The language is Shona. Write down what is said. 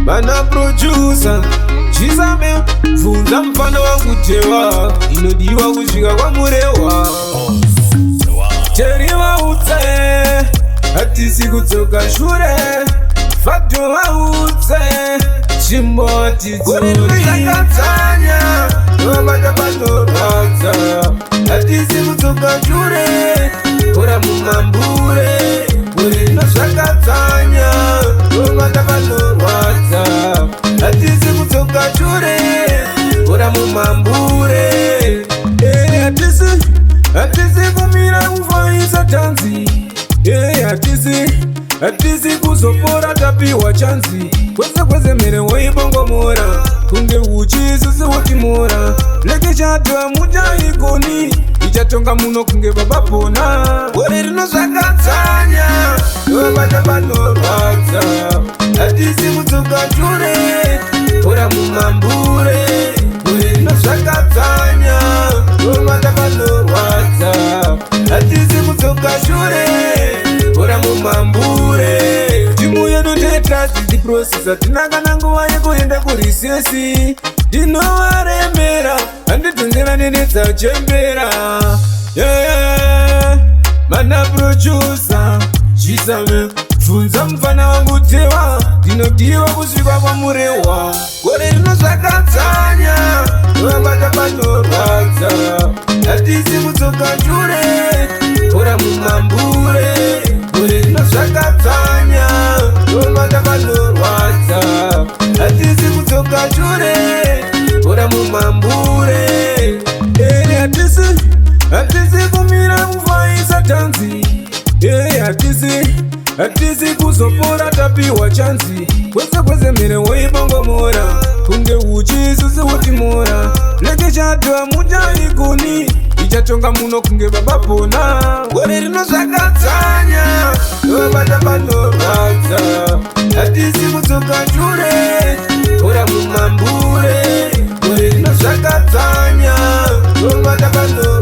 Mana producer Chizame Vunza mfano wangu tewa inodiwa kushiga kwa murewa Cheriwa ute Hatisi kutoka shure Fakto wa ute Chimbo atizuri Kurekatanya Wabata bando rata Hatisi kutoka shure Kura mumambure Kure no shakatanya Wabata bando rata Hatisi kutoka shure Kura mumambure Hatisi kumira ufaisa chanzi Hatisi kuzopora tapiwa chanzi Kweze mere waibongo mora Kunge uchi sisi watimora Leke chatwa muja ikoni Ichatonga muno kunge babapona Kore rino shakatanya Wabata bano rata Hatisi kutoka shure Kura mumambure Kore rino shakatanya Wabata bano rata Hatisi kutoka shure Kura mumambure Timu yedu teta sisi processa Tinagana nguwa yekuenda kurisesi Dinowaremera Anditungena nenetsa chembera Mana producer Chizame Vunza mfana wangu tewa Dinodiwa kusvikwa kwa murewa Kore rino zvakatanya Wabata pano rata Hatisi kutoka shure Kura mumambure Kore rino zvakatanya Wabata pano rata Hatisi kutoka shure Kura mumambure Hatisi kumira ufaisa tanzi Hatisi kuzopora tapiwa chanzi Kweze mere waibongo mora Kunge uchi sisi watimora Leke chatwa muja ikoni Ichatonga muno kunge babapona Kore rino zvakatanya Wabata pano rata Hatisi kutoka shure Kura mumambure Kore rino zvakatanya Wabata pano